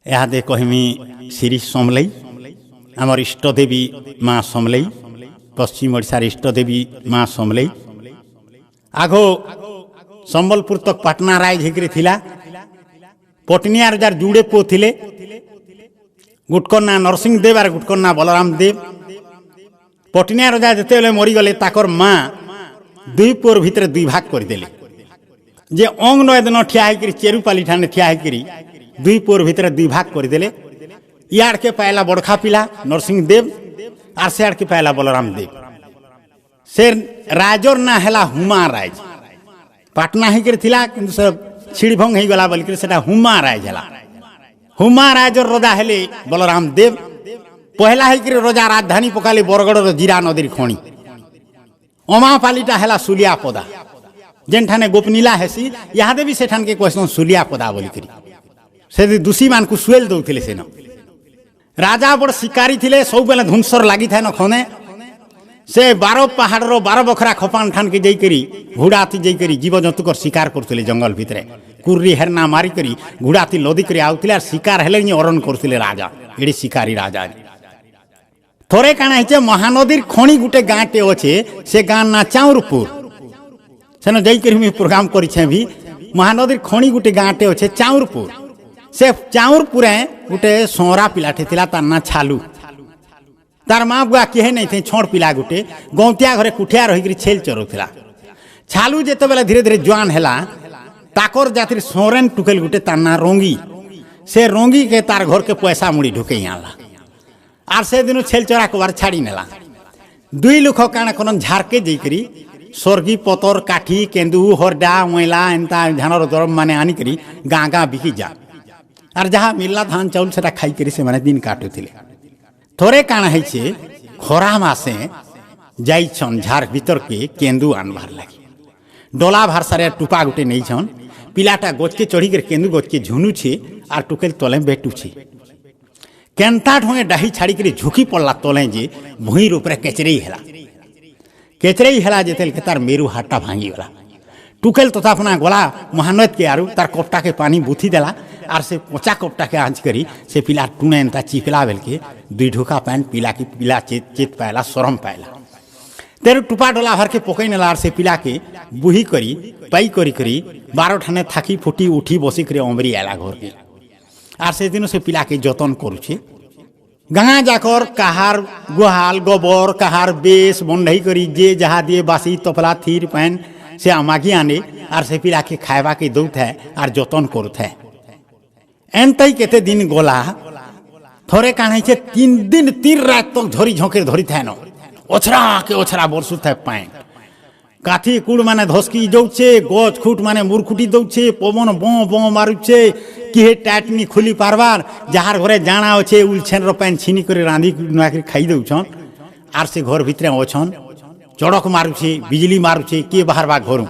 यादे कहमी श्री समलई आमर इष्टदेवी माँ समलई पश्चिम ओडिशार इष्टदेवी माँ समलई आगो संबलपुर तक पाटना राज होकर थिला। पटनियार जार जुड़े पो थिले गुटकन्ना नरसिंह देव और गुटकन्ना बलराम देव। पटनिया राजा जिते मरीगले ताकर माँ दुई पुअर भितर दुई भाग करदेले जे अंग नय दिन ठिया होकर चेरुपाली ठाने ठिया होकर दुई पुअर भितर दुई भाग करदेले। इयाड़ के पायला बड़खा पिला नरसिंह देव और सियाड़ के पायला बलराम देव। से राजर ना हैला हुमा राज पाटना होकर थिला किंतु सब छिड़भंग हो गला बोलिक सेटा हुमा राज हैला। हुमा राजर रजा हेले बलराम देव। पहला होकर रजा राजधानी पकाले बरगड़ जीरा नदी खणी। अमापालीटा हैला सुलिया पदा जेन ठाने गोपनीला हेसी यादे भी सेठान के कहसन सुलिया पदा बोलिक से दूषी मान को सुएल दौले सेन। राजा बड़ शिकारी थिले सब बेले धुनसर लगी था न खने से 12 पहाड़ 12 बखरा खपान ठान के जाइकरी घोड़ाती जाइकरी जीव जंतु कर शिकार करथिले जंगल भितरे कुर्री हेरना मारी करी घोड़ाती लदी करी आउथिले शिकार हेले अरण करथिले राजा एडी शिकारी राजा। थोड़े काना है महानदीर खणी गुटे गाँटे अच्छे से गाँ ना चाउरपुर सेन जाइकरी मुझे प्रोग्राम करी भी महानदीर खणी गुटे गाँटे अच्छे चाउरपुर से चाउरपुर गुटे सोहरा पिलाटे थिला तार ना छालू तार माँ बुआ किए नहीं थे छोड़ पिला गुटे गौतिया घरे कुठिया रही छेल चरोला। छालू जिते बेले धीरे धीरे जुआन हैला ताकर जातिर सोरेन टुकेल गुटे तार ना रोंगी से रोंगी के तार घर के पैसा मुड़ी ढुके आला आर से दिन छेल चोरा को बार छाड़ी नेला। दुई लुख काण कन झारके जाइकरी स्वर्गी पतर काठी केंदू हरडा मैला एंता झानर दरम माने आनी करी गाँ गाँ बिकी जा आर जहाँ मिलला धान चाउल सेटा खाई करी से माने दिन काटुथिले। थोड़े काण है खरा मासे जाइछन झार भीतर के केंदू आनबार लगी डोला भार सारे टुपा गुटे नहीं छन पिलाटा गोच के चढ़ी कर केंदू गोच के झुनु छे आर टुकेल तले बेटू छे केन्ता ढोंगे डाही छाड़ी कर झुकी पड़ला तले जे भूईर ऊपर केचरई हेला जेतेल के तार मेरू हाटा भांगी गला। टुकेल तथा अपना गला महानद के आरु तार कपटा के पानी बुथी देला आर से पोचा कपटा के आँच करी से पिला टूने एंता चिपला बेल के दुई ढोका पैन पिला की पिला चेत पायला सरम पायला तेरे टुपा डोला भर के पोकई नेला आर से पिला के बुही करी पाई करी करी 12 ठाने थाकी फुटी उठी बसी करे अमरी आला घर के आर से दिन से पिला के जतन करुछे। गाँ जाकर कहार गुहाल गोबर कहार बेस बंधई करी जे जहाँ दिए बासी तपला थीर पैन से आमागी आने आर से पिला के खाएबा के दौत है आर जतन करुत है। एनतई केते दिन गोला थोड़े कान है 3 दिन 3 रात तक झोरी झोंके धरी थे न ओछरा बरसुत है पैन काठी कुड़ माने धसकी जाऊे गच खुट माने मुरखुटी दौचे पवन बो बो मारुचे किहे टाटनी खुली पारबार जार घरे जाना अच्छे उलछेन पैन छिनी कर रांधी नुआकरी खाई दौन आर से घर भितर अछन चड़क मारुचे बिजली मारुचे किए बाहर बा घर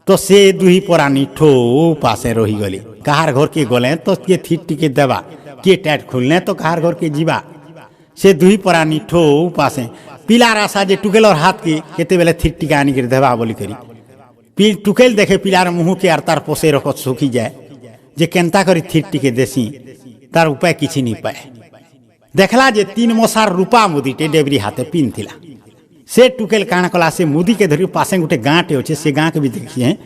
तो से दुही परा निठो पासे रही गली कहार घर के गले तो किए थीट टिके देवा किए टाट खुलने तो कहार घर के जीवा से दुही परा निठो पासे पिला रासा जे टुकेल और हाथ के केते बेले थीट टिका आनी कर देवा बोली करी टुकेल देखे पिलार मुँह के आर तार पोसे रखत सुखी जाए जे केन्ता करी थीट टिके देसी तार उपाय किसी नहीं पाए। देखला जे 3 मसार रूपा मुदी टे डेबरी हाथे पिन थिला से टुकेल काण कला से मुदी के धरी पासे गुटे गाँटे अच्छे से गाँ के भी देखिए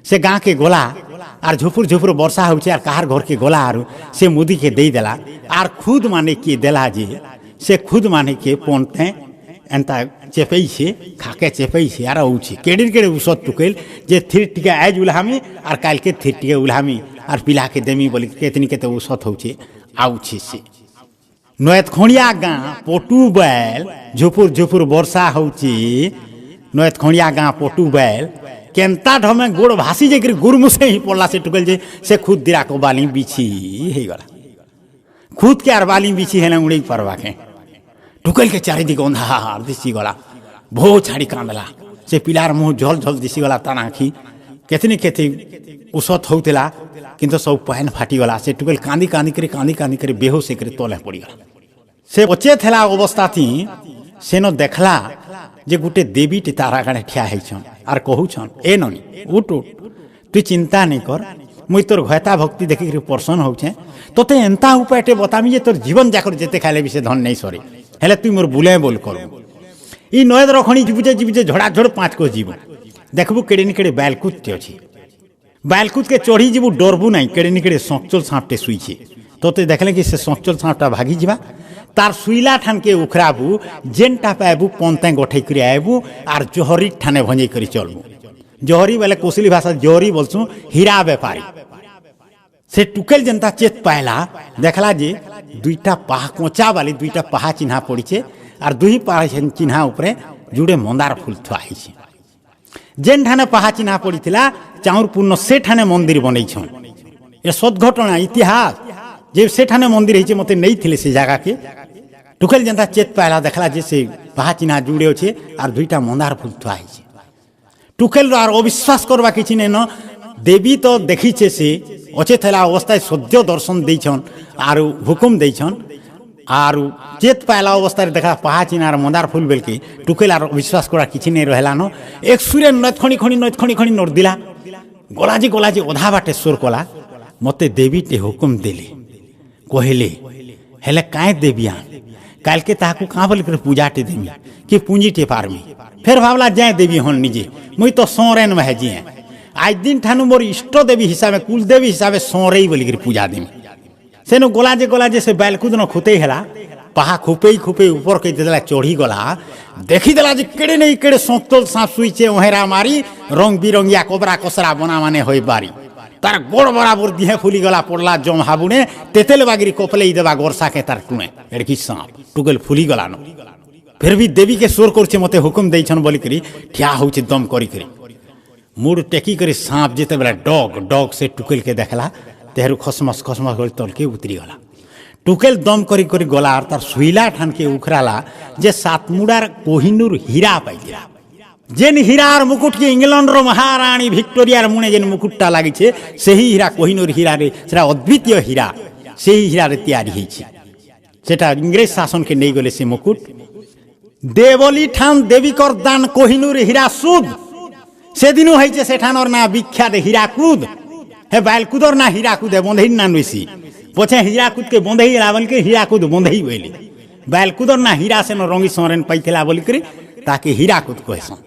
से गाँ के गोला आर झुपुर झुपुर वर्षा होचे आर कहार घर के गोला आर से मुदी के दे देला आर खुद माने किए देला जे से खुद माने के पोनते एंता चेपई से खाके चेपई से आर औछे केड़ी केड़ी उसत टुकेल जे थीर टिके आज उल्हामी आर काल के थीर टिके उल्हामी आर पिला के देमी बोली केतनी केते उसत होचे आउछे से नयत खणिया गाँ पटू बैल झुपुर झुपुर वर्षा होची नयत खणिया गाँ पटू बैल केन्ता ढमे गोड़ भासी जाकर गुरमुसे ही पड़ला से टुकेल जे से खुद दिरा को बाली बिछी हे गला खुद के आर बाली बिछी है उड़ी परवा के टुकेल के चारिदिक अंधार दिसी गला भो छाड़ी कांदला से पिलार मुँह झल झल दिसी गला ता आँखी केतनी केते उसत होतेला किंतु सब पैन फाटी गला से टुकेल कांदी कांदी करे बेहोश करे तले पड़ी गला। से बचे थेला अवस्था थी सेनो देखला जे गुटे देवी टे तारा गाड़े ठिया है आर कहून ए ननी उठ उठ तु चिंता नहीं कर मुई तोर घयता भक्ति देखिक प्रसन्न होछे तोते एंता उपायटे बतामी जे तोर जीवन जाकर जेते खाइले भी से धन नहीं सरे हेले तुई मोर बुले बोल करू ई नयद रखणी जीबुजे झड़ाझड़ 5 को जीव देखबू केड़े निकेड़े बैलकुत अच्छी बैलकुत के चढ़ी जीबू डरबू नहीं केड़े निकेड़े सचल सांपटे शुईछे तोते देखले कि से सचल सांपटा भागी जीवा तार शुईला ठान के उखराबू जेनटा पाबू पंते गठे कर आबू आर जहरी ठाने भंजे कर चलबू जहरी बेले कोसली भाषा जहरी बोलसु हीरा व्यापारी से टुकेल जनता चेत पायला देखला जे दुईटा पाहा कोचा वाली दुईटा पाहा चिन्हा पड़ी आर दुही पाहा चिन्हा उपरे जुड़े मंदार फूल थुआई जेन ठाने पाहा चिन्हा पड़ी चाउरपूर्ण से ठाने मंदिर बनई ये सद घटना इतिहास जे से ठाने मंदिर है मत नहीं थे से जगह के टुकेल जनता चेत पायला देखला जे से पाहा चिन्हा जुड़े अच्छे आर दुईटा मंदार फूल थुआई टुकेल आर अविश्वास करवा किसी ने न देवी तो देखीचे से अच्छे थला अवस्था सद्य दर्शन देछन आर हुकुम देछन आर चेत पायला अवस्था देखा पाहा चिनार मंदार फूल बेल के टुकेल आर विश्वास करा किसी नहीं रहला न एक सूर्य नथ खणी खणी नोट दिला गला जे ओधा बाटे सोर कला मते देवी टे हुकुम देले कहले हेले काहे देविया काल के ताकू कहाँ बोल कर पूजा टे देमी कि पूंजी टे पारमी फिर भावला जाए देवी हन निजे मुई तो सोरेन में है जी आज दिन ठानु मोर इष्ट देवी हिसाब कुल देवी हिसाब सोरे बोल कर पूजा देमी सेनु गला जे से बैलकुद न खुते हेला पाहा खुपे ऊपर के देला चढ़ी गला देखी देला जे केड़े नहीं केड़े सोतल सांप सुईचे ओहेरा मारी रंग बिरंगिया कोबरा कसरा बना माने होई बारी तार गोड़ बराबर दिहे फुली गला पड़ला जम हाबुने तेतेल बागिरी कोपले देवा गोरसा के तार टुने एड़की सांप टुगल फुली गला न फिर भी देवी के सोर करछे मते हुकुम देइछन बोली करी ठिया होछे दम करी करी मुड़ टेकी करी सांप जेते बेला डॉग से टुकेल के देखला तेहरू खसमस कर तल के उतरी गला टुकेल दम करी करी गला और तार सुईला ठान के उखराला जे सातमुडार कोहिनूर हीरा पाइला जेन हीरार मुकुट के इंग्लैंड रो महारानी विक्टोरियार मुने जेन मुकुटटा लागिछे सेही हीरा कोहिनूर हीरा रे सेटा अद्वितीय हीरा सेही हीरा रे तैयारी हेछि सेटा इंग्रेज शासन के नहीं गले से मुकुट देवली ठान देवीकर दान कोहिनूर हीरा सुद से दिनु हेचे सेठानर ना विख्यात हीराकुद हे बैलकुदर ना हीराकुद बंधई ना नुसी पछे हीराकुद के बंधई लावल के हीराकुद बंधई बोली बैलकुदर ना हीरा से न रंगी सोरेन पैथला बोली करी ताकि हीराकुद कहसन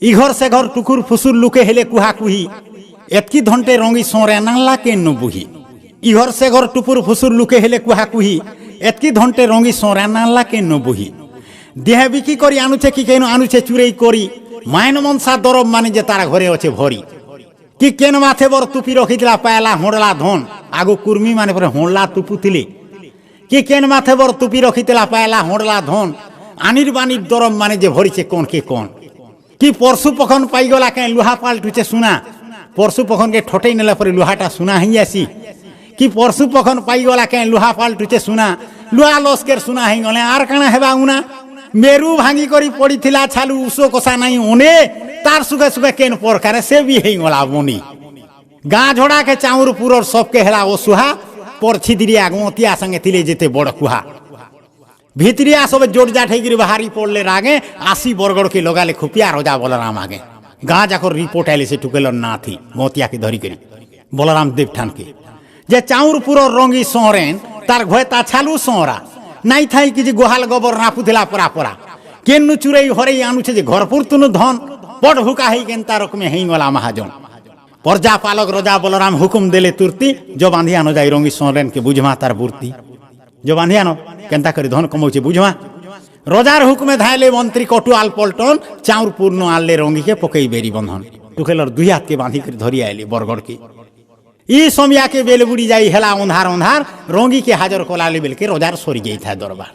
ई घर से घर टुकुर फुसुर लुके हेले कुहा कुही एतकी घंटे रंगी सोरे नाला के न बुही ई घर से घर टुकुर फुसुर लुके हेले कुहा कुही एतकी घंटे रंगी सोरे नाला के न बुही देह बिकी करी आनुछे कि केन आनुछे चुरेई करी मायन मनसा दरब माने जे तारा घरे अच्छे भरी कि केन माथे बर तुपी रखिला पायला होड़ला धन आगो कुर्मी माने पर होड़ला तुपुतिले कि केन माथे बर तुपी रखिला पायला होड़ला धन आनिर बानिर दरब माने जे भरी कौन के कौन कि परशु पखन पाईगला कहीं लुहा पाल्टुचे सुना परशु पखन के ठोटे नेला पर लुहाटा सुना ही आसी कि परशु पखन पाईगला कहीं लुहा पाल्टुचे सुना लुहा लस्कर सुना ही गले आर काना हेबा उना मेरू भांगी करी पड़ी थिला छालू उसो कोसा नहीं ओने तार सुखे सुखे केन प्रकार से भी हेई गला बनी गाँ झोड़ा के चाउरपुर और सबके हेला ओ सुहा परछी दिरिया गोतिया संगे थिले जेते बड़ कुहा भितरिया सब जोड़ जाठे गिरी बाहरी पड़ले रागे 80 बरगड़ के लगाले खुपिया रोजा बलराम आगे गाँ जाकर रिपोर्ट आइले से टुकेल ना थी गोतिया के धरी करी बलराम देव ठान के जे चाउरपुर और रंगी सोहरेन तार घोता छालू सोहरा नहीं थाई कि गोहाल गोबर नापुला परा परा केनु चुरई हरई आनुछे जे घरपुर तुनु धन पड़ हुका ही केनता रकम हेई गला महाजन प्रजा पालक रोजा बलराम हुकुम देले तुरती जो बांधिया न जाई रंगी सोरेन के बुझमा तार बुरती जो बांधिया न केनता करी धन कमौचे बुझमा रोजार हुकुमे धायले मंत्री कटुआल पलटन चाउरपुर न आले रंगी के पकई बेरी बंधन टुकेलर दुई हाथ के बांधी कर धरी आइले बरगड़ के ई समिया के बेल बुड़ी जाई हेला अंधार अंधार रंगी के हाजर कोलाले बेल के रोजार सरी गई था दरबार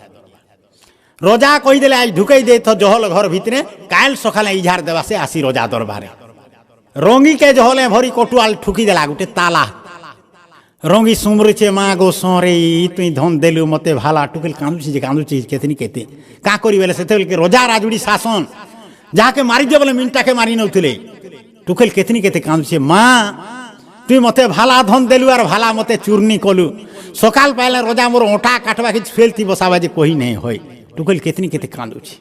रोजा कही देले आज ढुकई दे तो जहल घर भितरे काल सकाले इझार देवा से आसी रोजा दरबार रंगी के जहले भरी कटुआल ठुकी देला गुटे ताला रंगी सुमरुचे माँ गो सोरे तुई धन देलु मते भाला टुकेल कांदुची केतनी केते का करी बेले से के रोजा राजुड़ी शासन जाके मारी दे बोले मिनटा के मारी नउथिले टुकेल केतनी केते कांदुचे माँ तुई मते भाला धन देलु और भाला मते चूर्णी कलु सकाल पाइले रोजा मोर ओटा काटवा के फेलती बसावा जे कोही नहीं होय टुकेल केतनी केते कांदुची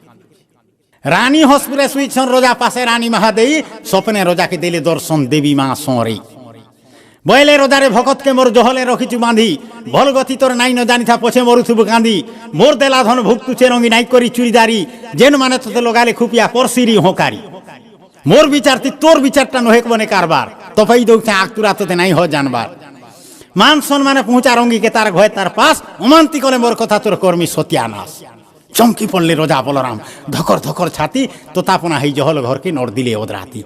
रानी हॉस्पिटल सुईछन रोजा पासे रानी महादेवी सपने रोजा के देले दर्शन देवी माँ सोरे বইলে রোজারে ভকতকে মোর জহলে রখিছু বাঁধি ভল গতি তোর নাই ন জানিথা পছে মরুথুবু কান্দি মোর দেলা ধন ভুক্তুছে রঙি নাই করি চুরিদারি যেন মানে তোতে লগালে খুপিয়া পরশিরি হোঁকারি মোর বিচার তোর বিচারটা নহেক বনে কারবার তফাই দৌছে আক্তুরা তোতে নাই হ জানবার মান সম্মানে পৌঁছা রঙ্গিকে তার ঘয়ে তার পাশ অমান্তি করে মোর কথা তোর কর্মী সত্যানাশ চমকি পড়লে রোজা বলরাম ধকর ধকর ছাতি তোতাপনা হেই জহল ঘরকে নড় দিলে ওদরাতি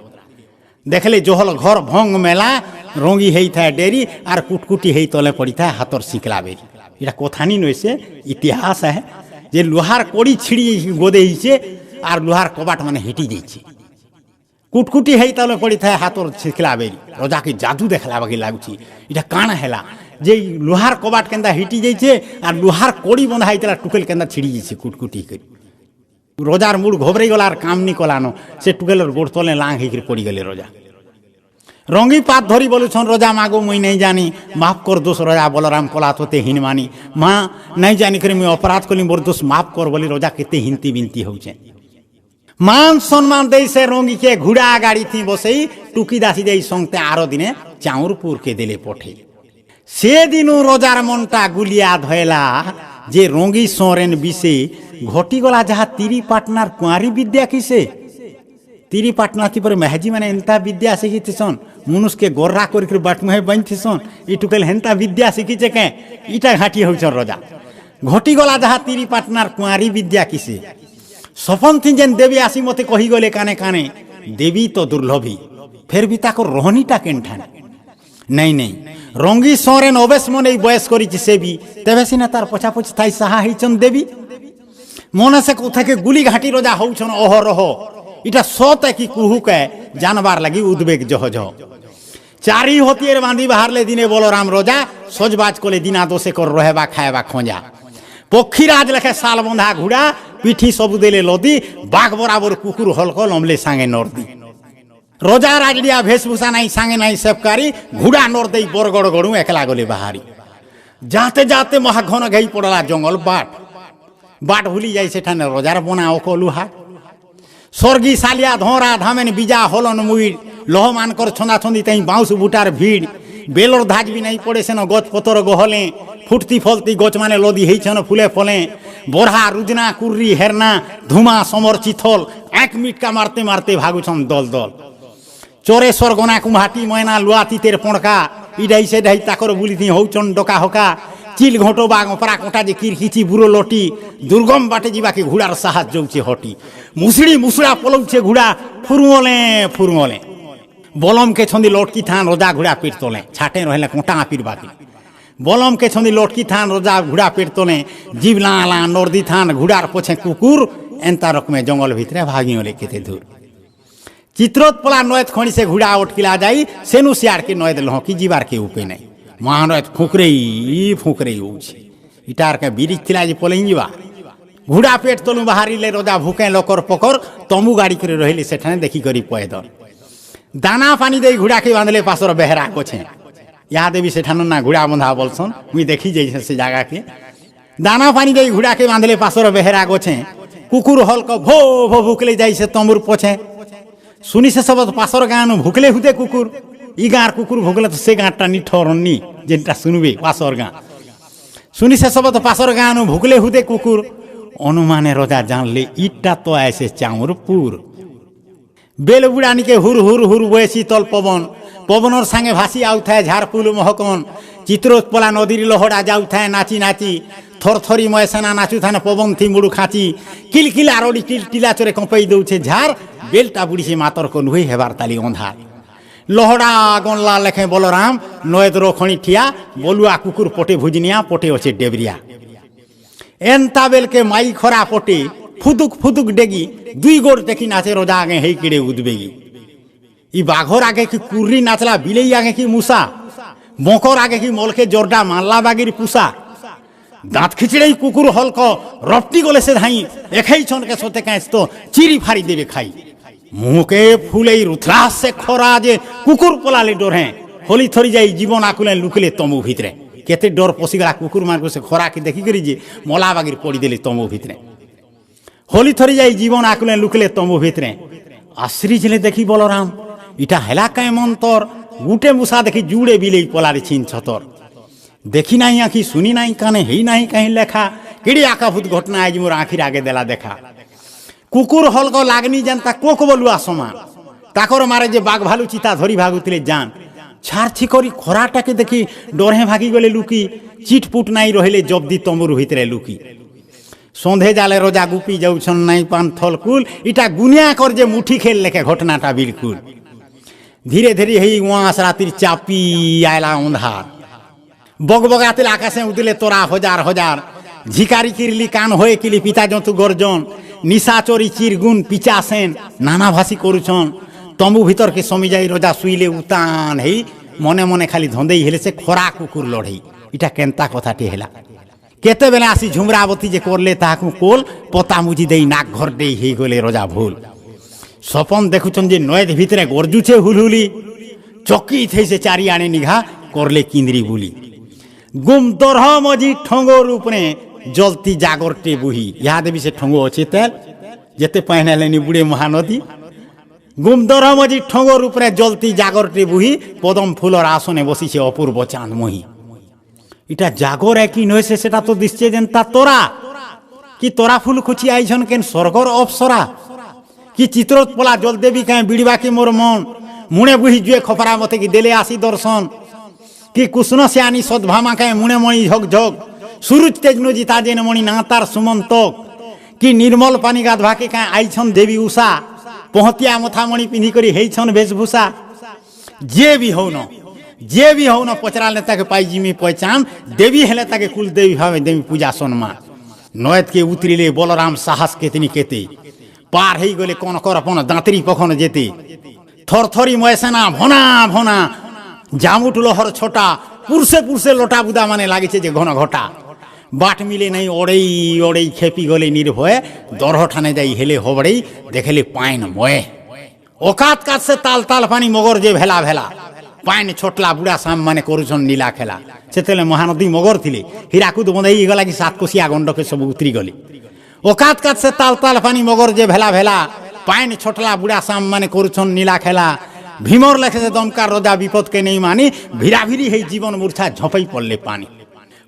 দেখলে জহল ঘর ভঙ্গ মেলা রঙি হেই থাকে ডেরি আর কুটকুটি হেই তলে পড়ি থাকে হাতর শিকলা বেরি এটা কথানি নইছে ইতিহাস হ্যাঁ যে লোহার কড়ি ছিড়ি গোদে হইছে আর লোহার কবাট মানে হেঁটি দিয়েছে কুটকুটি হেই তলে পড়ি থাকে হাতর শিকলা বেরি রোজাকে জাদু দেখলা বাকি লাগুছি এটা কাণ হেলা যে লোহার কবাট কেন্দা হিটি যাইছে আর লোহার কড়ি বন্ধা হইতলা টুকেল কেন্দা ছিড়ি যাইছে কুটকুটি করে রোজার মুড় ঘবরে গেল আর কাম নি কলানো সে টুকেলের গোড় তলে লাং হইকি পড়ি গেলে রোজা রঙি পাত ধরি বলুছন রোজা মাগো মুই নাই জানি মাফ কর দোষ রোজা বলরাম কলা তোতে হিন মানি মা নাই জানি করে মুই অপরাধ কলি মোর দোষ মাফ কর বলি রোজা কেতে হিনতি বিনতি হচ্ছে মান সম্মান দেই সে রঙিকে ঘুড়া গাড়ি থি বসেই টুকি দাসি দেই সঙ্গে আরো দিনে চাউরপুরকে দিলে পঠে সেদিনও রোজার মনটা গুলিয়া ধয়লা যে রঙি সোরেন বিষে ঘটি গলা যাহা তিরি পাটনার কুঁয়ারি বিদ্যা কিসে তিরি পাটনা পরে মেহাজি মানে এন্তা বিদ্যা শিখিতেছন মনুষকে গোর্রা করি বাটমহে বাঁধতেছন ইটুকেল হেন্তা বিদ্যা শিখিছে কে ইটা ঘাটি হয়েছন রোজা ঘটি গলা যাহা তিরি পাটনার কুঁয়ারি বিদ্যা কিসে সপন থি যেন দেবী আসি মতে কহি গলে কানে কানে দেবী তো দুর্লভী ফের বি তাকে রহনীটা কেনঠান নেই নেই রঙ্গি সোরেন অবেশ মনে বয়স করেছি সেবি তেবে সিনা তার পছাপছি থাই সাহা হইছন দেবী মনে সে কোথাকে গুলি ঘাটি রোজা হউছন অহরহ এটা সতে কি কুহুকে জানবার লাগি উদ্বেগ জহজ চারি হতিয়ের বাঁধি বাহারলে দিনে বলরাম রোজা সজবাজ কলে দিনা দোষে কর রহেবা খায়বা খোঁজা পক্ষীরাজ লেখে শাল বন্ধা ঘুড়া পিঠি সবু দেলে লদি বাঘ বরাবর কুকুর হলক লমলে সাঙে নর্দি রোজা রাজড়িয়া ভেষভূষা নাই সাঙে নাই সেবকারি ঘুড়া নর দেই বরগড় গড়ু একলা গলে বাহারি যাতে যাতে মহাঘন ঘেই পড়লা জঙ্গল বাট বাট ভুলি যাই সেখানে রোজার বনা অকলু হাট স্বর্গী সালিয়া ধরা ধামেন বিজা হলন মুইর লহমান কর ছন্দা ছন্দি তাই বাউস বুটার ভিড় বেলর ধাজবি নাই পড়ে সেন গছ পতর গহলে ফুটতি ফলতি গছ মানে লদি হইছেন ফুলে ফলে বরহা রুজনা কুর্রি হেরনা ধুমা সমর চিথল এক মিটকা মারতে মারতে ভাগুছন দল দল চোরে স্বর্গনা কুমহাটি ময়না লুয়াতিতের পড়কা ইডাই সেডাই তাকর বুলিতি হৌচন ডকা হকা চিল ঘোটো বাঘ অপরা কোটা যে কিরকিচি বুড়ো লটি দুর্গম বাটে যাকে ঘোড়ার সাহায্য যৌছে হটি মুসড়ি মুসড়া পলৌছে ঘোড়া ফুরমলে ফুরমলে বলমকে ছন্দি লটকি থান রোজা ঘোড়া পেট তোলে ছাটে রহলে কোটা আপির বাকি বলমকে ছন্দি লটকি থান রোজা ঘোড়া পেট তোলে জিবলা আলা নর্দি থান ঘোড়ার পছে কুকুর এন্তা রকমে জঙ্গল ভিতরে ভাগিওলে কেতে দূর চিত্রত পলা নয়ত খনি সে ঘোড়া অটকিলা যাই সেনু শিয়ারকে নয়দ লহকি জীবার কে উপে নাই মহানয়ত ফুঁকরেই উঠছে ইটার কে বিরিজ ଥିଲା যে পলেই যা ঘোড়া পেট তলু বাহারিলে রোজা ভুকে লকর পকর তমু গাড়ি করে রহিলে সেখানে দেখি করি পয়দল দানা পানি দেই ঘোড়াকে বাঁধলে পাশর বেহরা কোছে ইহা দেবী সেঠানো না ঘোড়া বন্ধা বলছন মুই দেখি যাইছে সে জায়গাকে দানা পানি দেই ঘোড়াকে বাঁধলে পাশর বেহরা গোছে কুকুর হলক ভো ভো ভুকলে যাইছে তমুর পছে শুনি সে সব পাশর গান ভুকলে হুতে কুকুর ই গাঁর কুকুর ভুকলে তো সে গাঁটা নিঠরনি যেটা শুনবে পাশর গাঁ শুনি সে সব তো পাশর গান ভুকলে হুতে কুকুর অনুমানে রোজা জানলে ইটটা তো আসে চাউরপুর বেল বুড়ানিকে হুর হুর হুর বয়ে শীতল পবন পবনর সাঙ্গে ভাসি আউথায় ঝাড়পুল মহকন চিত্রোৎপলা নদীর লহড়া যাউথায় নাচি নাচি থরথরি ময়সানা নাচুথানে পবন থি মুড়ু খাঁচি কিলকিলা আরড়ি কিলটিলা চরে কঁপাই দৌছে ঝাড় বেলটা বুড়িছে মাতর কনুই হেবার তালি অন্ধার লহড়া গনলা লেখে বলরাম নয়দর খনি ঠিয়া বলুয়া কুকুর পটে ভুজনিয়া পটে অছে ডেবরিয়া এন্তা বেলকে মাই খরা পটে ফুদুক ফুদুক ডেগি দুই গোড় দেখি নাচে রোজা আগে হেই কিড়ে উদ্বেগী ই বাঘর আগে কি কুর্রি নাচলা বিলেই আগে কি মুসা বকর আগে কি মলকে জোরডা মাল্লা বাগির পুষা দাঁত খিচড়েই কুকুর হলক রপটি গলে সে ধাই এখাই ছনকে সতে কাঁচ তো চিরি ফাড়ি দেবে খাই মুখে ফুলেই রুথরাস সে খরা যে কুকুর পলালে ডোরে হলি থরি যাই জীবন আকুলে লুকিলে তমু ভিতরে কেতে ডর পশিগলা কুকুর মানুষ সে খরাকে দেখি করি যে মলা বাগির পড়ি দেলে তমু ভিতরে হলি থরি যাই জীবন আকুলে লুকিলে তমু ভিতরে আশ্রি ঝেলে দেখি বলরাম ইটা হেলা কায় মন্তর গুটে মূষা দেখি জুড়ে বিলেই পলারে চিন ছতর দেখি নাই আঁখি শুনি নাই কানে হেই নাই কাহি লেখা কেড়ে আকাভূত ঘটনা আজ মোর আঁখির আগে দেলা দেখা কুকুর হলক লাগনি যান তা কোক বলুয়া সমান তাকর মারে যে বাঘ ভালু চিতা ধরি ভাগুতলে যান ছাড়ছি করি খরাটাকে দেখি ডরে ভাগি গলে লুকি চিটপুট নাই রহিলে জবদি তম্বুর ভিতরে লুকি সন্ধে জালে রোজা গুপি যাউছন নাই পান থলকুল ইটা গুনিয়া কর যে মুঠি খেল লেখে ঘটনাটা বিলকুল ধীরে ধীরে হেই ওয়াস রাতির চাপি আয়লা অন্ধার বগবগাতিল আকাশে উদিলে তোরা হাজার হাজার ঝিকারি কিরলি কান হয়ে কিলি পিতা জন্তু গর্জন নিশাচরি চিরগুন পিচাসেন নানা ভাষী করুছন তম্বু ভিতরকে সমি যাই রোজা শুইলে উতান হেই মনে মনে খালি ধন্দেই হেলে সে খরা কুকুর লড়েই এটা কেন্তা কথাটি হেলা কেতেবেলে আসি ঝুমরাবতী যে করলে তাহাকু কোল পতা মুজি দেই নাক ঘর দেই হেই গলে রোজা ভুল স্বপন দেখুছন যে নয়েদ ভিতরে গর্জুছে হুলহুলি চকি থেইছে চারি আনে নিঘা করলে কিন্দ্রি বুলি গুম দরহ মজি ঠঙ্গর উপরে জলতি জাগরটে বুহি ইহা দেবী সে ঠঙ্গ অছে তেল যেতে পাইনালেনি বুড়ে মহানদী গুম দরহ মজি ঠঙ্গর উপরে জলতি জাগরটে বুহি পদম ফুলর আসনে বসিছে অপূর্ব চাঁদমহি এটা জাগর একই নয়েছে সেটা তো দিচ্ছে যেন তা তোরা কি তোরা ফুল খুঁচি আইছন কেন স্বর্গর অপসরা কি চিত্রোৎপলা জল দেবী কেন বিড়বা কি মোর মন মুড়ে বুহি জুয়ে খপরা মতে কি দেলে আসি দর্শন কি কুষ্ণ সে আনি সদ্ভামা কেন মুড়ে মণি ঝকঝক সুরুজ তেজনুজি তাজেন মণি না তার সুমন্তক কি নির্মল পানি গাধভাকে কেন আইছন দেবী উষা পহতিয়া মথামণি পিন্ধি করি হেইছন বেশভূষা যে বি হও না পচরালে তাকে পাইজিমি পয়চান দেবী হেলে তাকে কুল দেবী ভাবে দেবী পূজা সম্মান নয়েতকে উতরিলে বলরাম সাহসকে তিনি কেতে পার হয়ে গেলে কোন করপন দাঁতরি কখনো যেতে থরথরি ময়সেনা ভনা ভনা জামুট লহর ছোটা পুরুষে পুরুষে লোটা বুদা মানে লাগিছে যে ঘন ঘটা বাট মিলে নাই ওড়েই ওড়েই খেপি গলে নির্ভয়ে দরহ ঠানে যাই হেলে হবড়েই দেখলে পাইন ময়ে ওকাত কাছে তাল তাল পানি মগর যে ভেলা ভেলা পাইন ছোটলা বুড়া সাম মানে করুছন নীলা খেলা সেতেলে মহানদী মগর থিলে হীরাকুদ বঁধাই গলা কি সাতকোশিয়া গণ্ডকে সব উতরি গলে ওকাত কাছে তাল তাল পানি মগর যে ভেলা ভেলা পাইন ছোটলা বুড়া সাম মানে করুছন নীলা খেলা ভীমর লেখেছে দমকার রোজা বিপদকে নেই মানি ভিড়াভিড়ি হেই জীবন মূর্ছা ঝপাই পড়লে পানি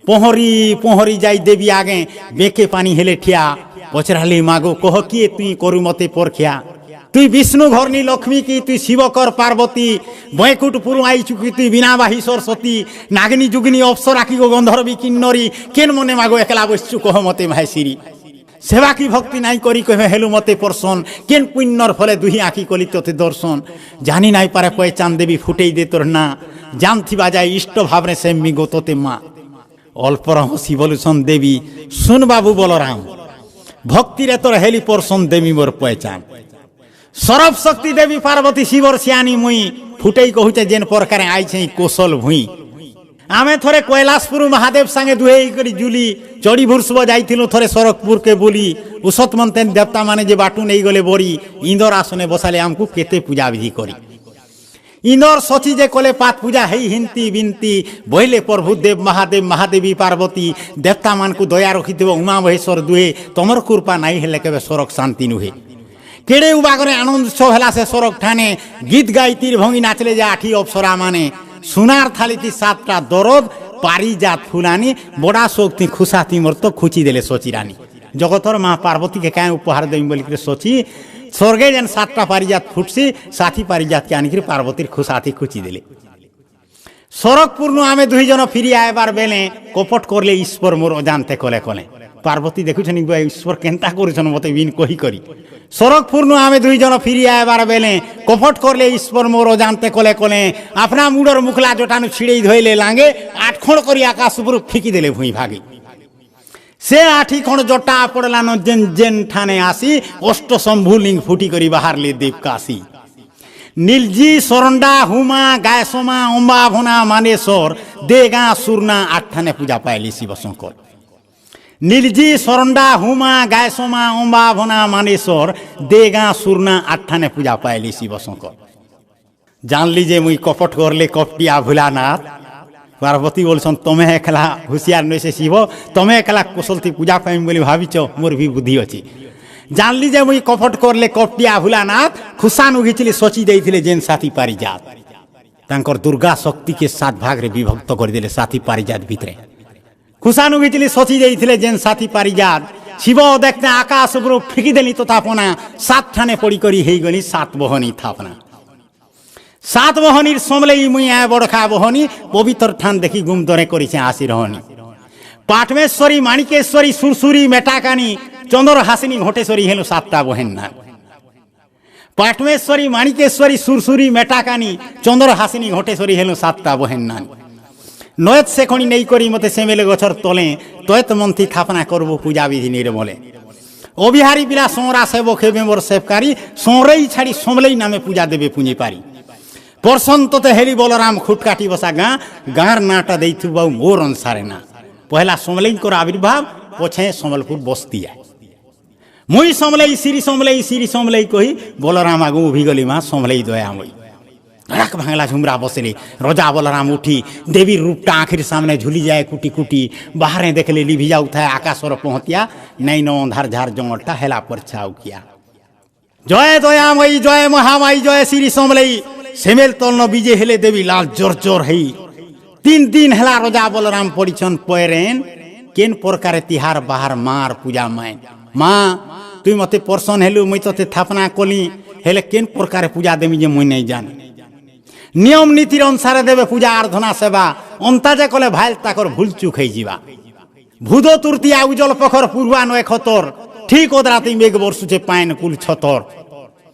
পহরি পহরি যাই দেবী আগে বেঁকে পানি হেলে ঠিয়া পচরালি মাগো কহ কি তুই করু মতে পরখিয়া তুই বিষ্ণু ঘরনি লক্ষ্মী কি তুই শিবকর পার্বতী বৈকুটপুর আইছু কি তুই বিনাবাহী সরস্বতী নাগিনী যুগিনী অপসরা কি গো গন্ধর্বী কিন্নরী কেন মনে মাগো একলা বসছু কহ মতে ভাইসিরি সেবা কি ভক্তি নাই করি কহে হেলু মতে পর্ষণ কেন পুণ্যর ফলে দুহি আঁকি কলিততে দর্শন জানি নাই পারে পয়ে চান দেবী ফুটেই দে তোর না জানথিবা যায় ইষ্ট ভাবনে সেম্মি গোততে মা অল্প রহসি বলুছন দেবী শুন বাবু বলরাম ভক্তিরে তোর হেলি পর্ষণ দেবী মোর পয়ে চান সরব শক্তি দেবী পার্বতী শিবর সিয়ানি মুই ফুটেই কহুছে যেন প্রকারে আইছে কৌশল ভুই আমি থরে কৈলাসপুর মহাদেব সাঙ্গে দুহেই করি জুলি চড়ি ভুরসব যাইছিল থরে সরকপুরকে বলি উসত মন্তেন দেবতা মানে যে বাটু নেই গলে বরি ইন্দর আসনে বসালে আমকু কেতে পূজা বিধি করি ইন্দর সচি যে কলে পাত পূজা হেই হিন্তি বিনতি বহিলে প্রভু দেব মহাদেব মহাদেবী পার্বতী দেবতা মানকু দয়া রখি দেব উমা মহেশ্বর দুহে তোমার কৃপা নাই হেলে কেবে সরক শান্তি নুহে কেড়ে উবাগরে আনন্দ উৎসব হেলা সে সরক ঠানে গীত গাই তীর ভঙ্গি নাচলে যে আঠি অপসরা মানে সোনার থালিতি সাতটা দরদ পারিজাত ফুলানি বড়া শক্তি খুশাতি মর্ত খুচি দেলে সচিরানি জগতর মা পার্বতীকে কেন উপহার দেবী বলি করে সচি স্বর্গে যেন সাতটা পারিজাত ফুটছি সাথী পারিজাতকে আনিকি পার্বতীর খুশাতি খুচি দিলে সরকপূর্ণ আমি দুইজন ফিরি আইবার বেলে কপট করলে ঈশ্বর মোর অজান্তে কলে কলে পার্বতী দেখুছেন ঈশ্বর কেন্তা করেছেন মতে বিন কহি করি সরকপূর্ণ আমি দুইজন ফিরি আইবার বেলে কপট করলে ঈশ্বর মোর অজান্তে কলে কলে আপনা মুড়র মুখলা জটানু ছিড়েই ধইলে লাঙ্গে আটখড় করি আকাশ উপর ফিকি দিলে ভুঁই ভাগে সে আঠি খড় জটা পড়লানো জেন জেন ঠানে আসি অষ্ট শম্ভু লিঙ্গ ফুটি করি বাহারলে দেব কাশি নীলজি সরণ্ডা হুমা গায়সমা অম্বা ভনা মানেশ্বর দে গা সুরনা আটঠানে পূজা পাইলি শিবশঙ্কর নীলজি সরণ্ডা হুমা গায়সমা অম্বা ভনা মানেশ্বর দে গা সুরনা আটঠানে পূজা পাইলি শিবশঙ্কর জানলি যে মুই কপট করলে কপটিয়া ভোলানাথ পার্বতী বলছেন তুমি একলা হুঁশিয়ার নইছে শিব তুমি একলা কুশলতি পূজা পাইম বলে ভাবিছ মোর ভি বুদ্ধি অছি জানলি যে মুই কপট করলে কপটিয়া ভোলানাথ খুশান উগিছিলি সচি দেইছিলে যেন সাথী পারিজাত तांकर दुर्गा शक्ति के 7 भाग रे विभक्त करदेले साथी पारिजात भितरे खुशानु घिचली सोची जाइथिले जेन साथी पारिजात शिव देखते आकाश उपरू फिकी देली तो तापना 7 ठाने पड़ी करी हेई गली 7 बहनी थापना 7 बहनीर समलेई मुई आय बड़खा बहनी पवित्र ठान देखी गुम दरे करिছে आसी रहनी पाटमेश्वरी माणिकेश्वरी सुरसुरी मेटाकानी चंद्र हासिनी घोटेश्वरी हेलो 7टा बहन ना पाटमेश्वरी माणिकेश्वरी सुरसुरी मेटाकानी चंद्र हासिनी घोटेश्वरी हेलो 7टा बहन ना नयत से खणी नहीं करी मते सेमेले गछर तले तयत मंथी थापना करबो पूजा विधि निर्मले अबिहारी बिला सोरा सेवक हेबे मोर सेवकारी सोरई छाड़ी समलेई नामे पूजा देबे पुंजी पारी परसंतते हेली बलराम खुटकाटी बसा गाँर नाटा देइथु बाउ मोर अनुसारे ना पहला समलेई को आविर्भाव पछे समलपुर बस्ती है मुई समलेई सिरी समलेई कही बलराम आगु उभी गली माँ समलेई दया मुई धड़क भांगला झुमरा बसले रजा बलराम उठी देवी रूपटा आखिर सामने झुली जाए कुटी कुटी बाहर देखले लिभि जाऊ था आकाशर पहुँतिया नहीं न अंधार झार जंगलटा हेला पर छाऊ किया जय दयामयी जय महामाई जय श्री समलेई सेमेल तलन बीजे हेले देवी लाल जोर जोर हई 3 दिन हेला रजा बलराम पड़ीछन पैरेन केन प्रकार तिहार बाहर मार पूजा माय माँ तुई मते परसन हेलु मुई तते थापना कली हेले केन प्रकार पूजा देमी जे मुई नहीं जान नियम नीतिर अनुसार देवे पूजा आराधना सेवा अंताजे कले भाइल ताकर भूल चूक हई जीवा भूदो तृतीया उजल पखर पूर्वा नय खतर ठीक ओदराती मेघ बरसुचे पाइन कुल छतर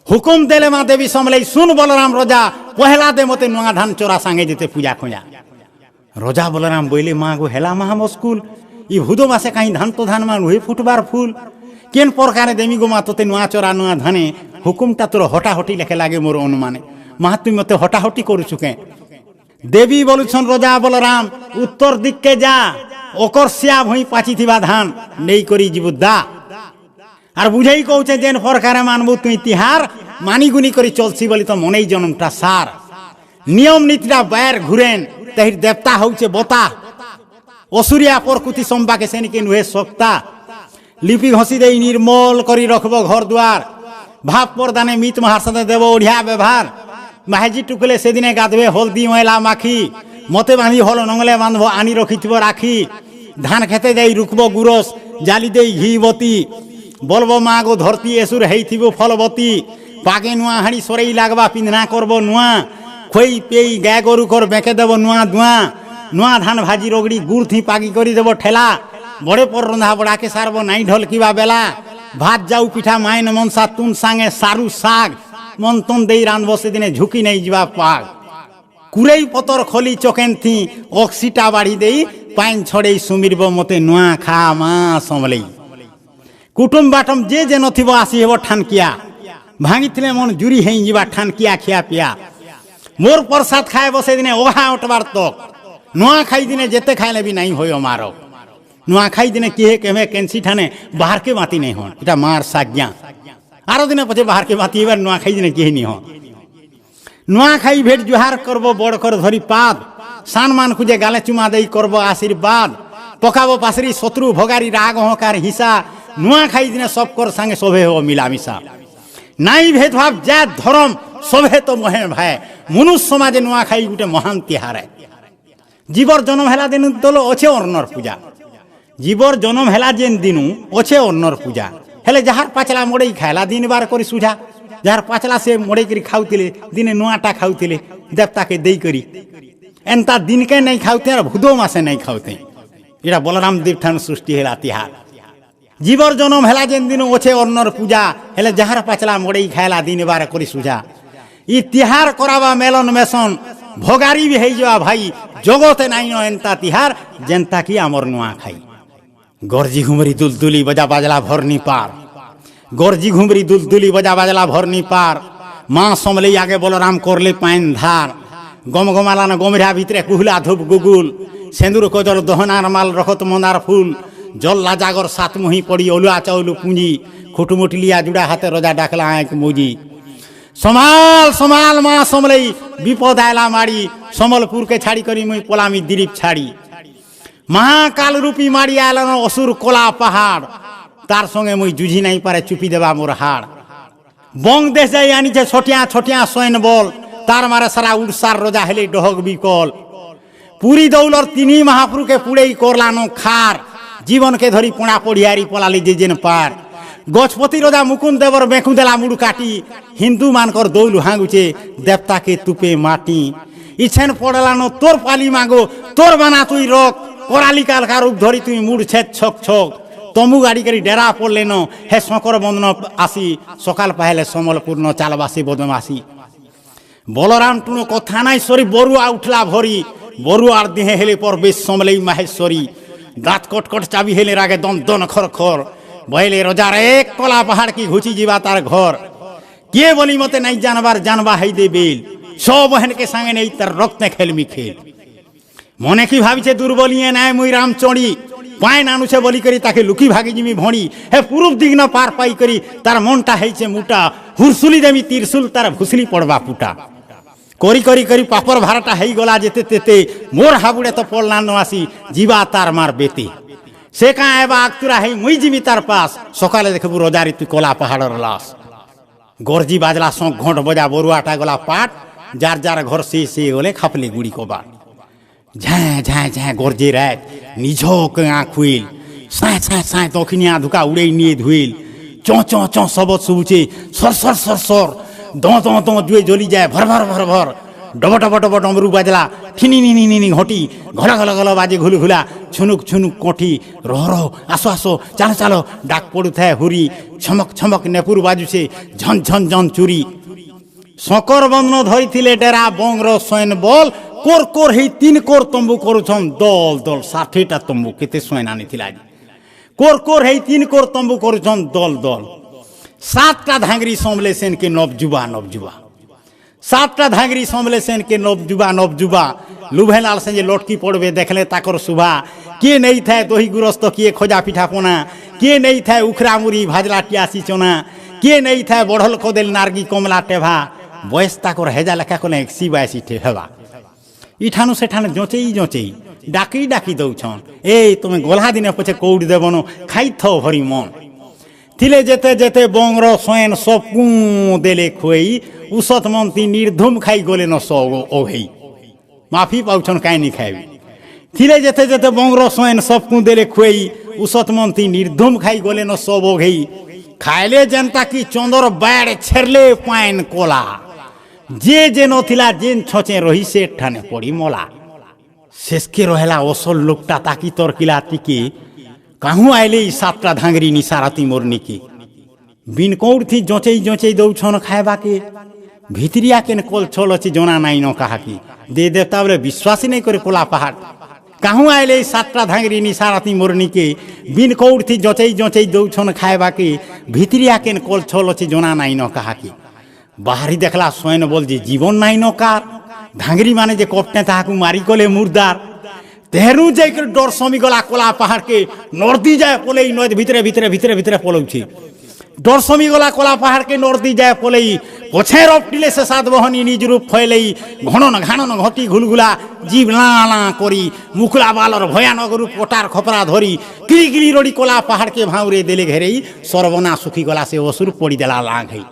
हुकुम देले माँ देवी समलेई सुन बलराम रजा पहला दे मते नुआ धान चोरा सांगे जेते पूजा खोजा रजा बलराम बोले माँ गो हेला महा मुस्कुल ई भूदो मासे कहीं धान तो धान मान हुए फुटबार फूल केन प्रकारे देमी गो माँ तोते नुआ चोरा नुआ धाने हुकुमटा तोर हटाहटी लेखे लागे मोर अनुमाने माँ तुम मते हटाहटी करू चुके देवी बोलुछन रजा बलराम उत्तर दिक के जा ओकर सिया भई पाची थिबा धान नहीं करी जीवुद्दा और बुझाई कहूचे जेन प्रकारे मानबू तुई तिहार मानिगुनी करी चलसी बोली तो मनेई जन्मटा सार नियम नीतिटा बैर घुरेन तहिर देवता होउचे बता असुरिया प्रकृति संबा के सेनिके नुहे सकता लिपि घसी दे निर्मल करी रखबो घर द्वार भाप परदाने मीत महारसदे देव ओढ़िया व्यवहार माहेजी टुकले से दिने गाधबे हल्दी मैला माखी मते बांधी हल नंगले बांधबो आनी रखिथिबो राखी धान खेते जाई रुकबो गुरस जाली दे घीवती बोलबो माँ गो धरती एसुर हेइथिबो फलवती पागे नुआ हाड़ी सोरेई लागबा पिंधना करबो नुआ खोई पेई गाय गरु कर बेके देबो नुआ दुआ नुआ धान भाजी रोगड़ी गुड़ थी पागी करी देबो ठेला बड़े पर रंधा बड़ा के सारबो नाई ढोल किबा बेला भात जाऊ पिठा मायन मनसा तुन सांगे सारू साग मन तन देई रांधबो से दिने झुकी नहीं जीवा पाग कुरेई पतर खोली चोकेन थी ऑक्सीटा बाड़ी देई पाइन छड़ेई सुमिरबो मते नुआ खा माँ समलेई कुटुम बाटम जे जे नथिबो आसी हेबो ठानकिया भांगिथिले मन जुरी हेई जीवा ठानकिया खिया पिया मोर प्रसाद खाए बसे दिने ओहा उठबार तक नुआ खाई दिने जेते खाइले भी नहीं होयो मारो नुआ खाई दिने किहे केमे केंसी ठाने बाहर के माती नहीं होन इटा मार साज्ञा आरो दिने पछे बाहर के माती एबार नुआ खाई दिने किहे नहीं होन नुआ खाई भेट जुहार करबो बड़ कर धरी पाद सानमान खुजे गाले चुमा देई करबो आशीर्वाद पकाबो पासरी शत्रु भगारी राग हकार हिसा नुआ खाई दिने सब कर संगे शोभे हो मिलामिशा नाई भेदभाव जात धर्म शोभे तो मोहे भाई मनुष्य समाजे नुआ खाई गुटे महान तिहार है जीवर जन्म हेला दिन दलो अच्छे अन्नर पूजा जीवर जन्म हेला जेन दिनु अच्छे अन्नर पूजा हेले जहार पाचला मोड़े खाएला दिन बार करी सुझा जहार पाचला से मोड़े करी खाउतिले दिने नुआटा खाउतिले देवता के देई करी एंता दिन के नहीं खाउते और भूदो मासे नहीं खाउते इरा बलराम देव ठान सृष्टि हेला तिहार जीवर जन्म हेला जेन दिन अच्छे अन्नर पूजा हेले जहार पाचला मोड़े खाएला दिन बार करी सुझा ई तिहार करावा मेलन मेसन भोगारी भी है जा भाई जगते नाई न एंता तिहार जनता की आमर नुआ खाई गरजी घुमरी दुलदुली बजा बाजला भरनी पार गरजी घुमरी दुलदुली बजा बाजला भरनी पार माँ समलेई आगे बलराम करले पाइन धार गम गमाला न गमरा भितरे कुहला धूप गुगुल सेंदूर कजल दहनार माल रखत मंदार फूल जल लाजागर सातमुही पड़ी ओलुआ चाउलू पूंजी खुटमुटलिया जुड़ा हाथे रजा डाकला आँख मुजी समाल समाल माँ समलेई विपद आयला माड़ी समलपुर के छाड़ी करी मुई पोलामी दिलीप छाड़ी महाकाल रूपी माड़ी आयला न असुर कोला पहाड़ तार संगे मुई जुझी नहीं पारे चुपी देवा मोर हाड़ बंग देश जाई आनी छे छोटिया छोटिया सैन बल তার মারে সারা উড়সার রোজা হেলে ডহক বিকল পুরী দৌলর তিনি মহাপুরুকে পুড়েই করলানো খার জীবনকে ধরি পোড়া পড়িয়ারি পলালি যে যেন পার গজপতি রোজা মুকুন্দ দেবর বেঁকু দেলা মুড়ু কাটি হিন্দু মানকর দৌল হাঙ্গুছে দেবতাকে তুপে মাটি ইছেন পড়লানো তোর পালি মাগো তোর বানা তুই রক করালি কালকার রূপ ধরি তুই মুড় ছেদ ছক ছক তমু গাড়ি গাড়ি ডেরা পড়লেন হে শঙ্কর বন্দন আসি সকাল পাহেলে সমলপূর্ণ চালবাসী বদমাসি বলরাম টুনো কথা নাই সরি বড়ুয়া উঠলা ভরি বড়ুয়ার দেহে হেলে পর বেশ সমলেই মাহেশ্বরী দাঁত কটকট চাবি হেলে রাগে দন দন খর খর বহেলে রোজার এক কলা পাহাড় কি ঘুচি যাবা তার ঘর কে বলি মতে নাই জানবার জানবা হাই দে বেল সব বহেনকে সঙ্গে নেই তার রক্তে খেলমি খেল মনে কি ভাবিছে দুর্বলিয়ে নেয় মুই রামচড়ি পায় নানুছে বলি করি তাকে লুকি ভাগি জিমি ভণি হে পূর্ব দিগ্ন পার পাই করি তার মনটা হয়েছে মুটা হুরসুলি দেমি তিরসুল তার ভুসলি পড়বা পুটা করি করি করি পাপর ভাড়াটা হেই গলা যেতে তেতে মোর হাবুড়ে তো পড়লা ন আসি জীবা তার মার বেতে সে কাঁ এবা আক্তুরা হেই মুই জিমি তার পাস সকালে দেখবু রোজারি তুই কলা পাহাড়ের লাশ গর্জি বাজলা শঙ্খ ঘণ্ট বজা বড়ুয়াটা গলা পাট যার যার ঘর সে গলে খাপলে গুড়ি কবার ঝ্যাঁ ঝ্যাঁ ঝ্যাঁ গর্জে রাত নিঝক আঁখুইল সাঁয় সাঁয় সাঁয় তখিনিয়া ধুকা উড়েই নিয়ে ধুইল চ চ চ সবত শুবুছে সর সর সর সর দ জুয়ে জ্বলি যায় ভর ভর ভর ভর ডব ডব ডব ডমরু বাজলা ঠিনি নিনি নিনি ঘটি ঘল ঘল ঘল বাজে ঘুলু ঘুলা ছুনুক ছুনুক কঠি রহ রহ আসো আসো চালো চালো ডাক পড়ুথায় হুরি ছমক ছমক নেপুর বাজুছে ঝন ঝন ঝন চুরি শঙ্কর বন্ধন ধরিলে ডেরা বংর সৈন বল কোর কোর হেই 3 কোর তম্বু করুছন দল দল 60টা তম্বু কেতে সৈন আনিଥିଲା কোর কোর হেই 3 কোর তম্বু করুছন দল দল 7টা ধাঙ্গরি সম্বলে সেন কে নবজুবা নবজুবা 7টা ধাঙ্গরি সম্বলে সেন কে নবজুবা নবজুবা লুভেলাল সে যে লটকি পড়বে দেখলে তাকর শুভা কে নেই থায় দহি গুরস্ত কে খোঁজা পিঠা পোনা কে নেই থায় উখরা মুড়ি ভাজলা টিয়াসি চোনা কে নেই থায় বড়ল কদেল নার্গি কমলা টেভা বয়স তাকর হেজা লেখা কলে 81 টেভা ইঠানু সেঠানে জোঁচেই জোঁচেই ডাকি ডাকি দৌছন এই তুমি গোলা দিনে পছে কৌড়ি দেবন খাইথ ভরি মন থিলে যেতে যেতে বংর সোয়েন সপু দেলে খুয়েই উসত মন্ত্রী নির্ধুম খাই গলে ন ওঘেই মাফি পাউছন কাইনি খাইবি থিলে যেতে যেতে বংর সোয়েন সপু দেলে খুয়েই উসত মন্ত্রী নির্ধুম খাই গলে ন সব ওঘেই খাইলে যেনতা কি চন্দর বাড় ছেড়লে পাইন কোলা যে নথিলা যেন ছচে রহি সে ঠানে পড়ি মলা শেষকে রহেলা অসল লোকটা তাকি তরকিলা টিকে কাহু আইলে 7টা ধাঙ্গরি নিসারাতি মোরনিকে বিন কৌড়থি জোঁচেই জোঁচেই দৌছন খাইবাকে ভিতরিয়া কেন কল ছল আছে জনা নাই ন কাহাকি দে দেবতা বলে বিশ্বাসই নেই করে কোলা পাহাড় কাহু আইলে 7টা ধাঙ্গরি নিসারাতি মোরনিকে বিন কৌড়থি জোঁচেই জোঁচেই দৌছন খাইবাকে ভিতরিয়া কেন কল ছল আছে জনা নাই ন কাহাকি বাহারি দেখলা সোয়েন বল যে জীবন নাই নকার ধাঙ্গরি মানে যে কপটে তাহাকু মারি কলে মুর্দার তেহরু যাই ডর সমি গলা কোলা পাহাড়কে নর্দি যায় পলেই নদ ভিতরে ভিতরে ভিতরে ভিতরে পলৌছি ডর সমি গলা কোলা পাহাড়কে নর্দি যায় পলেই পছে রপটিলে সে সাত বহনী নিজ রূপ ফয়লেই ঘনন ঘানন ঘটি ঘুলগুলা জীব লা করি মুখলা বালর ভয়ানক রূপ পটার খপরা ধরি কিলি কিলি রড়ি কোলা পাহাড়কে ভাউরে দেলে ঘেরেই সর্বনা সুখী গলা সে অসুর পড়ি দেলা লাঘ হই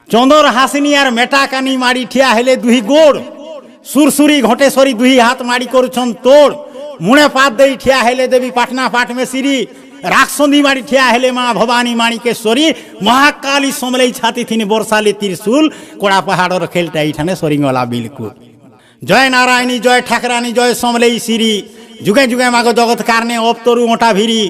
চন্দর হাসিনী আর মেটা কানি মারি ঠিয়া হেলে দুই গোড় সুরসুরি ঘটেশ্বরী দুই হাত মারি করছন তোড় মুড়ে পাত দেই ঠিয়া হেলে দেবী পাটনা পাট মেসিরি রাক্ষসন্ধি মারি ঠিয়া হেলে মা ভবানী মাণিকেশ্বরী মহাকালী সমলেই ছাতি থিনি বর্ষালে ত্রিশূল কোড়া পাহাড়র খেলটা এইখানে সরিঙ্গলা বিলকুল জয় নারায়ণী জয় ঠাকরানী জয় সমলেই সিরি যুগে যুগে মাগ জগৎ কারণে অপতরু ওটা ভিড়ি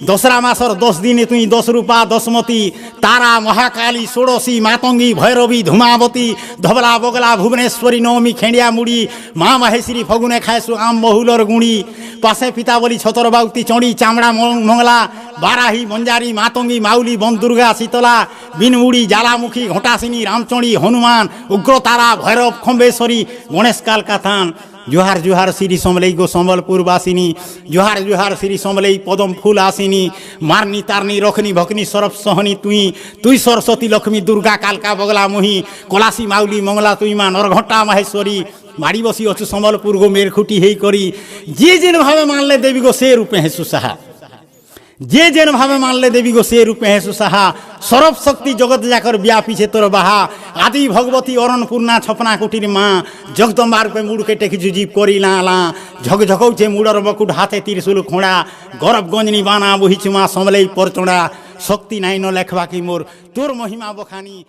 দশরা মাসর 10 দিনে তুই 10 রূপা দশমতী তারা মহাকালী ষোড়শী মাতঙ্গী ভৈরবী ধূমাবতী ধবলা বগলা ভুবনেশ্বরী নবমী খেঁড়িয়া মুড়ি মা মাহেশ্বরী ফগুনে খায়সু আম বহুলর গুণী পাশে পিতাবলী ছতরবাউতি চড়ি চামড়া মংলা বারাহী মঞ্জারি মাতঙ্গী মাউলি বনদুর্গা শীতলা বিনমুড়ি জ্বালামুখী ঘটাসিনী রামচড়ি হনুমান উগ্রতারা ভৈরব খম্বেশ্বরী গণেশ কালকাথান জোহার জোহার শ্রী সমলেই গো সম্বলপুর বাসিনী জোহার জোহার শ্রী সমলেই পদম ফুল আসিনী মারনি তারনি রখনি ভকনি সরব সহনি তুই সরস্বতী লক্ষ্মী দুর্গা কালকা বগলা মুহি কলাসী মাউলি মঙ্গলা তুই মা নরঘটা মাহেশ্বরী মারি বসি অছু সম্বলপুর গো মেরখুটি হেই করি যে যেন ভাবে মানলে দেবী গো সে রূপে হেসু সাহা যে যেন ভাবে মানলে দেবী গো সে রূপে হেসু সাহা সরব শক্তি জগৎ যাকর ব্যাপিছে তোর বাহা আদি ভগবতী অরণপূর্ণা ছপনা কুটির মা জগদম্বা রূপে মুড় কেটে কিছু জীব করি লা ঝকঝকৌছে মুড়র বকুট হাতে ত্রিশুল খোঁড়া গরব গঞ্জনি বানা বহিছু মা সমলেই পরচোড়া শক্তি নাই ন লেখবা কি মোর তোর মহিমা বখানি।